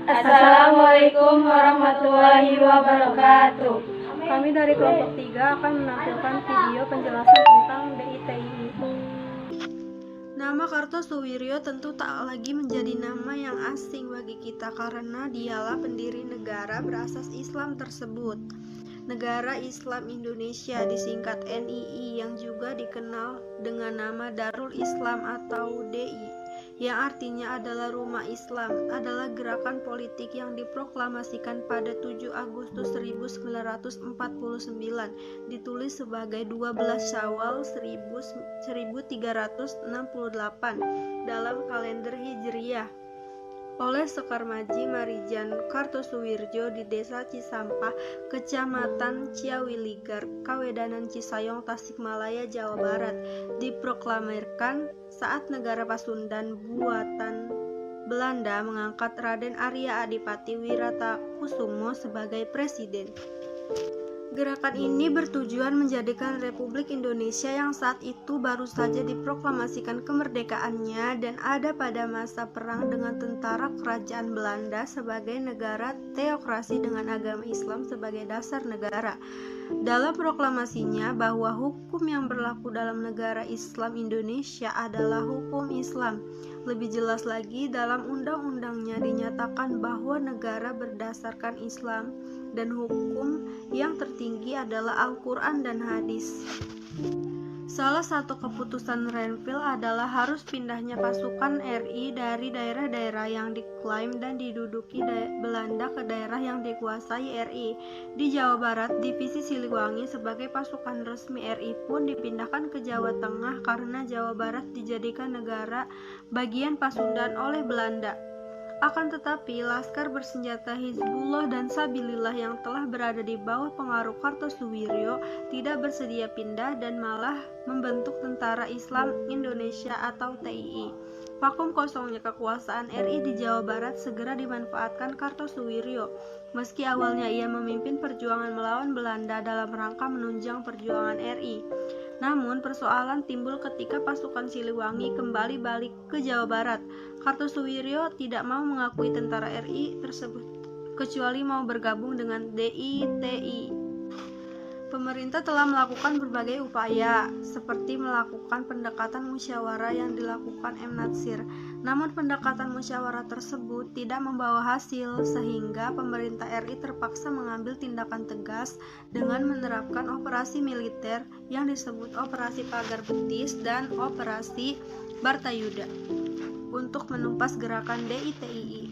Assalamualaikum warahmatullahi wabarakatuh. Kami dari kelompok 3 akan menampilkan video penjelasan tentang DITII. Nama Kartosuwiryo tentu tak lagi menjadi nama yang asing bagi kita karena dialah pendiri negara berasas Islam tersebut. Negara Islam Indonesia disingkat NII yang juga dikenal dengan nama Darul Islam atau DI, yang artinya adalah Rumah Islam, adalah gerakan politik yang diproklamasikan pada 7 Agustus 1949, ditulis sebagai 12 Syawal 1368 dalam kalender Hijriyah oleh Sekar Maji Marijan Kartosuwirjo di Desa Cisampah, Kecamatan Ciawiligar, Kawedanan Cisayong, Tasikmalaya, Jawa Barat, diproklamirkan saat negara Pasundan buatan Belanda mengangkat Raden Arya Adipati Wiratakusumo sebagai presiden. Gerakan ini bertujuan menjadikan Republik Indonesia yang saat itu baru saja diproklamasikan kemerdekaannya dan ada pada masa perang dengan tentara kerajaan Belanda sebagai negara teokrasi dengan agama Islam sebagai dasar negara. Dalam proklamasinya bahwa hukum yang berlaku dalam negara Islam Indonesia adalah hukum Islam. Lebih jelas lagi, dalam undang-undangnya dinyatakan bahwa negara berdasarkan Islam dan hukum yang tertinggi adalah Al-Quran dan hadis. Salah satu keputusan Renville adalah harus pindahnya pasukan RI dari daerah-daerah yang diklaim dan diduduki Belanda ke daerah yang dikuasai RI. Di Jawa Barat, divisi Siliwangi sebagai pasukan resmi RI pun dipindahkan ke Jawa Tengah karena Jawa Barat dijadikan negara bagian Pasundan oleh Belanda. Akan tetapi, laskar bersenjata Hizbullah dan Sabilillah yang telah berada di bawah pengaruh Kartosuwiryo tidak bersedia pindah dan malah membentuk Tentara Islam Indonesia atau TII. Vakum kosongnya kekuasaan RI di Jawa Barat segera dimanfaatkan Kartosuwiryo. Meski awalnya ia memimpin perjuangan melawan Belanda dalam rangka menunjang perjuangan RI. Namun persoalan timbul ketika pasukan Siliwangi kembali balik ke Jawa Barat. Kartosuwiryo tidak mau mengakui tentara RI tersebut, kecuali mau bergabung dengan DITI. Pemerintah telah melakukan berbagai upaya, seperti melakukan pendekatan musyawarah yang dilakukan M. Natsir. Namun pendekatan musyawarah tersebut tidak membawa hasil, sehingga pemerintah RI terpaksa mengambil tindakan tegas dengan menerapkan operasi militer yang disebut Operasi Pagar Betis dan Operasi Bartayuda untuk menumpas gerakan DITII.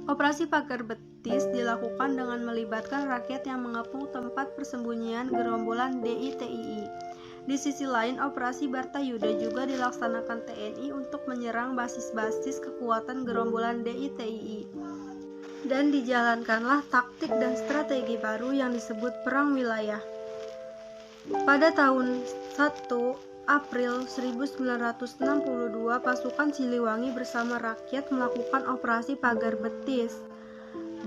Operasi Pagar Betis dilakukan dengan melibatkan rakyat yang mengepung tempat persembunyian gerombolan DITII. Di sisi lain, Operasi Bartayuda juga dilaksanakan TNI untuk menyerang basis-basis kekuatan gerombolan DITII. Dan dijalankanlah taktik dan strategi baru yang disebut perang wilayah. Pada tahun 1 April 1962, pasukan Siliwangi bersama rakyat melakukan operasi Pagar Betis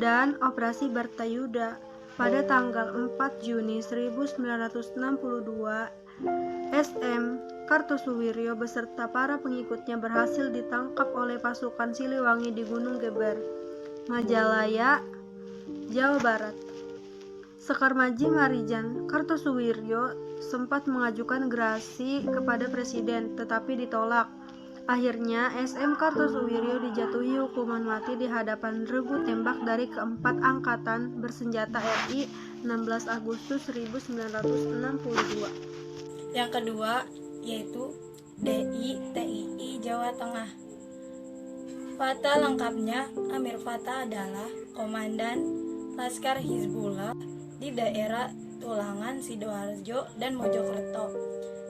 dan operasi Bartayuda. Pada tanggal 4 Juni 1962, SM Kartosuwiryo beserta para pengikutnya berhasil ditangkap oleh pasukan Siliwangi di Gunung Geber, Majalaya, Jawa Barat. Sekar Maji Marijan Kartosuwiryo sempat mengajukan gerasi kepada presiden, tetapi ditolak. Akhirnya, SM Kartosuwiryo dijatuhi hukuman mati di hadapan regu tembak dari keempat angkatan bersenjata RI 16 Agustus 1962. Yang kedua yaitu DITII Jawa Tengah. Fata lengkapnya, Amir Fata adalah Komandan Laskar Hizbullah di daerah Tulangan, Sidoarjo, dan Mojokerto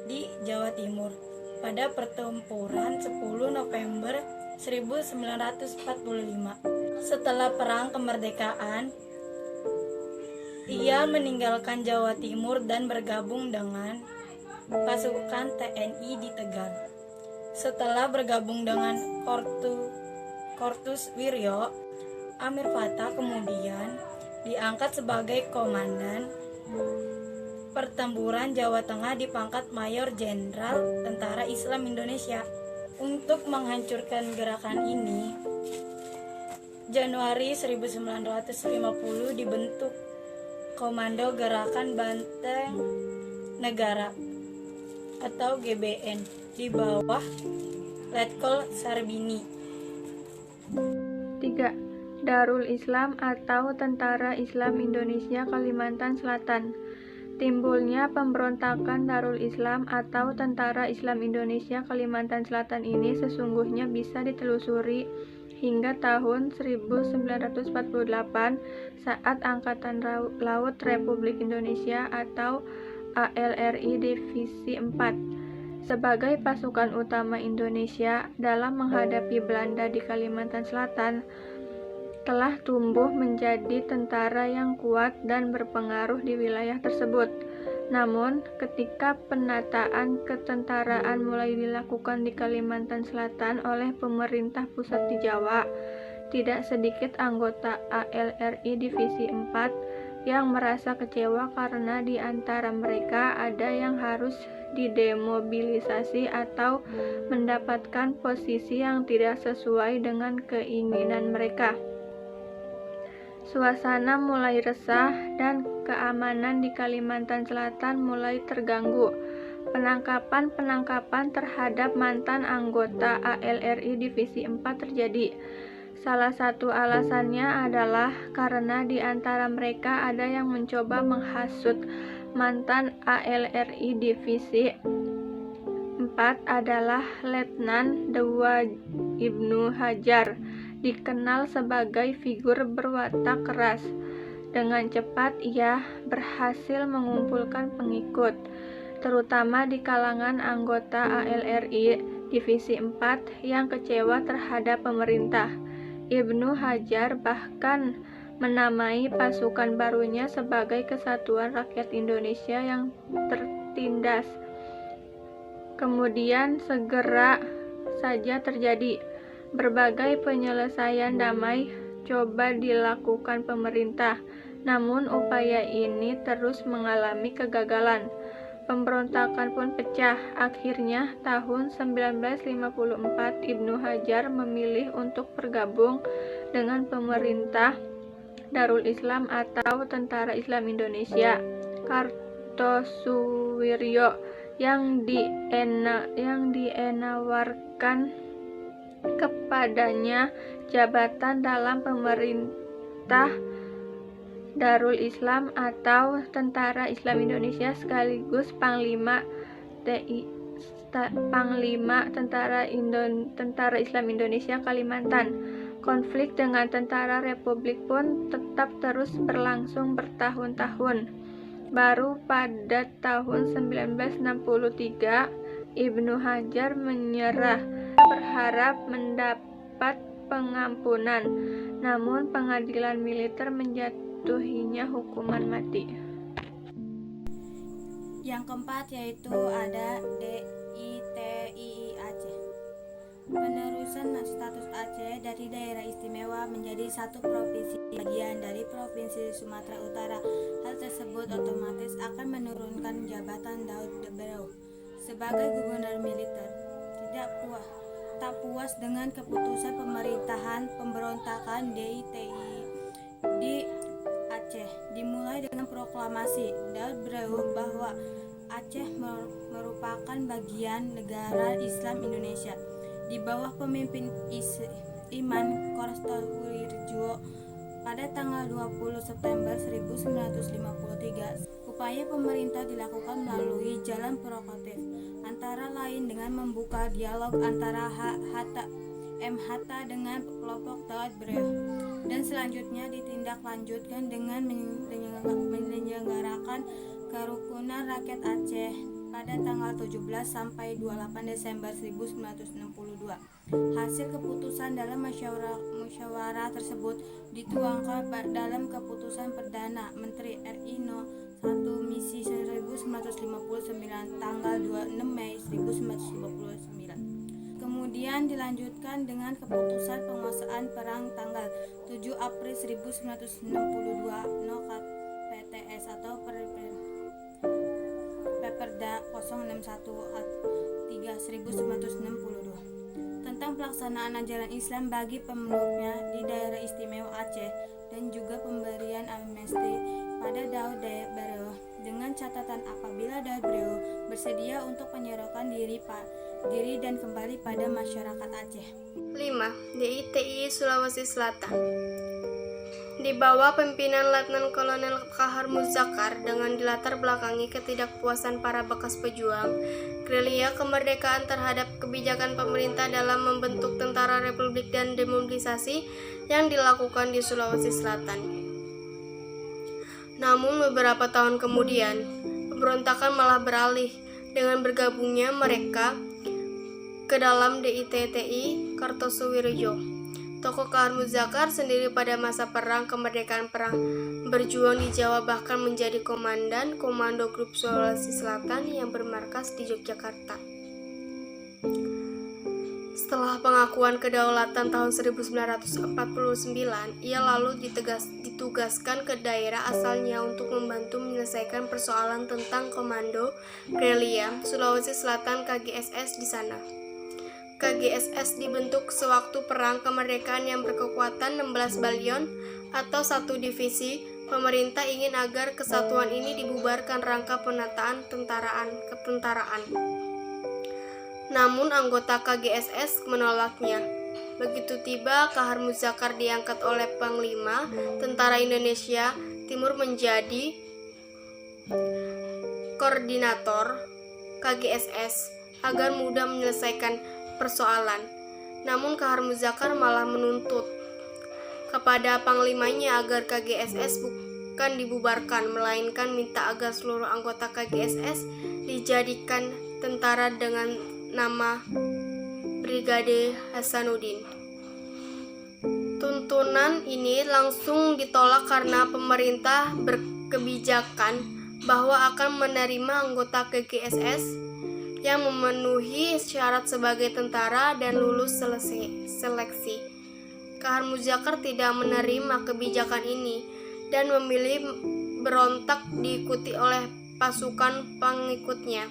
di Jawa Timur pada pertempuran 10 November 1945. Setelah perang kemerdekaan, ia meninggalkan Jawa Timur dan bergabung dengan pasukan TNI di Tegal. Setelah bergabung dengan Kartosuwiryo, Amir Fata kemudian diangkat sebagai komandan pertempuran Jawa Tengah di pangkat Mayor Jenderal Tentara Islam Indonesia. Untuk menghancurkan gerakan ini, Januari 1950 dibentuk Komando Gerakan Banteng Negara atau GBN di bawah Letkol Sarbini. 3. Darul Islam atau Tentara Islam Indonesia Kalimantan Selatan. Timbulnya pemberontakan Darul Islam atau Tentara Islam Indonesia Kalimantan Selatan ini sesungguhnya bisa ditelusuri hingga tahun 1948 saat Angkatan Laut Republik Indonesia atau ALRI Divisi 4 sebagai pasukan utama Indonesia dalam menghadapi Belanda di Kalimantan Selatan telah tumbuh menjadi tentara yang kuat dan berpengaruh di wilayah tersebut. Namun, ketika penataan ketentaraan mulai dilakukan di Kalimantan Selatan oleh pemerintah pusat di Jawa, tidak sedikit anggota ALRI Divisi 4 yang merasa kecewa karena di antara mereka ada yang harus didemobilisasi atau mendapatkan posisi yang tidak sesuai dengan keinginan mereka. Suasana mulai resah dan keamanan di Kalimantan Selatan mulai terganggu. Penangkapan terhadap mantan anggota ALRI Divisi 4 terjadi. Salah satu alasannya adalah karena di antara mereka ada yang mencoba menghasut mantan ALRI Divisi 4 adalah Letnan Dewa Ibnu Hajar, dikenal sebagai figur berwatak keras. Dengan cepat ia berhasil mengumpulkan pengikut, terutama di kalangan anggota ALRI Divisi 4 yang kecewa terhadap pemerintah. Ibnu Hajar bahkan menamai pasukan barunya sebagai Kesatuan Rakyat Indonesia yang tertindas. Kemudian segera saja terjadi berbagai penyelesaian damai coba dilakukan pemerintah, namun upaya ini terus mengalami kegagalan. Pemberontakan pun pecah. Akhirnya tahun 1954 Ibnu Hajar memilih untuk bergabung dengan pemerintah Darul Islam atau Tentara Islam Indonesia. Kartosuwiryo yang dienawarkan kepadanya jabatan dalam pemerintah Darul Islam atau Tentara Islam Indonesia sekaligus Panglima Tentara Islam Indonesia Kalimantan. Konflik dengan tentara Republik pun tetap terus berlangsung bertahun-tahun. Baru pada tahun 1963 Ibnu Hajar menyerah berharap mendapat pengampunan, namun pengadilan militer menjatuhinya hukuman mati. Yang keempat yaitu ada DITII Aceh. Penerusan status Aceh dari daerah istimewa menjadi satu provinsi bagian dari Provinsi Sumatera Utara. Hal tersebut otomatis akan menurunkan jabatan Daud Berau sebagai gubernur militer. Tak puas dengan keputusan pemerintahan pemberontakan DITII di Aceh dimulai dengan proklamasi Daud Berau bahwa Aceh merupakan bagian negara Islam Indonesia di bawah pemimpin Iman Kartosuwirjo pada tanggal 20 September 1953. Upaya pemerintah dilakukan melalui jalan provokatif, antara lain dengan membuka dialog antara Hatta dengan kelompok Daud Berau, dan selanjutnya ditindaklanjutkan dengan menyelenggarakan kerukunan rakyat Aceh pada tanggal 17 sampai 28 Desember 1962. Hasil keputusan dalam musyawarah tersebut dituangkan dalam keputusan Perdana Menteri RI No. 1 Misi 1959 tanggal 26 Mei 1959. Kemudian dilanjutkan dengan keputusan penguasaan perang tanggal 7 April 1962 No. PTS atau Perda 061 3 1962 tentang pelaksanaan ajaran Islam bagi pemeluknya di daerah istimewa Aceh dan juga pemberian amnesti pada Daud Bereo dengan catatan apabila Daud Bereo bersedia untuk menyerahkan diri dan kembali pada masyarakat Aceh. 5. DITI Sulawesi Selatan. Di bawah pimpinan Letnan Kolonel Kahar Muzakar dengan dilatar belakangi ketidakpuasan para bekas pejuang, gerilya kemerdekaan terhadap kebijakan pemerintah dalam membentuk tentara republik dan demobilisasi yang dilakukan di Sulawesi Selatan. Namun beberapa tahun kemudian, pemberontakan malah beralih dengan bergabungnya mereka ke dalam DITTI Kartosuwirjo. Tokoh Kahar Muzakar sendiri pada masa perang kemerdekaan perang berjuang di Jawa, bahkan menjadi komandan Komando Grup Sulawesi Selatan yang bermarkas di Yogyakarta. Setelah pengakuan kedaulatan tahun 1949, ia lalu ditugaskan ke daerah asalnya untuk membantu menyelesaikan persoalan tentang Komando Gerilya Sulawesi Selatan KGSS di sana. KGSS dibentuk sewaktu perang kemerdekaan yang berkekuatan 16 balion atau 1 divisi. Pemerintah ingin agar kesatuan ini dibubarkan rangka penataan ketentaraan. Namun anggota KGSS menolaknya. Begitu tiba, Kahar Muzakar diangkat oleh Panglima Tentara Indonesia Timur menjadi koordinator KGSS agar mudah menyelesaikan persoalan. Namun Kahar Muzakar malah menuntut kepada panglimanya agar KGSS bukan dibubarkan, melainkan minta agar seluruh anggota KGSS dijadikan tentara dengan nama Brigade Hasanuddin. Tuntunan ini langsung ditolak karena pemerintah berkebijakan bahwa akan menerima anggota KGSS yang memenuhi syarat sebagai tentara dan lulus seleksi. Kahar Muzakar tidak menerima kebijakan ini dan memilih berontak diikuti oleh pasukan pengikutnya.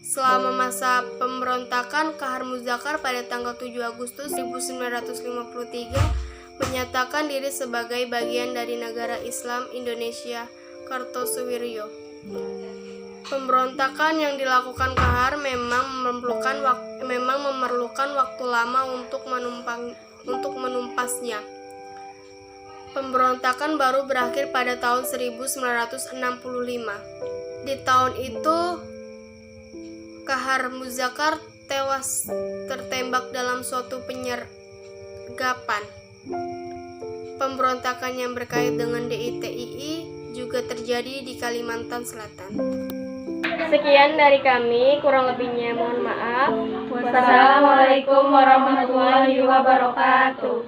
Selama masa pemberontakan, Kahar Muzakar pada tanggal 7 Agustus 1953 menyatakan diri sebagai bagian dari negara Islam Indonesia Kartosuwirjo. Pemberontakan yang dilakukan Kahar memang memerlukan waktu lama untuk menumpasnya. Pemberontakan baru berakhir pada tahun 1965. Di tahun itu, Kahar Muzakar tewas tertembak dalam suatu penyergapan. Pemberontakan yang berkait dengan DITII juga terjadi di Kalimantan Selatan. Sekian dari kami, kurang lebihnya mohon maaf. Wassalamualaikum warahmatullahi wabarakatuh.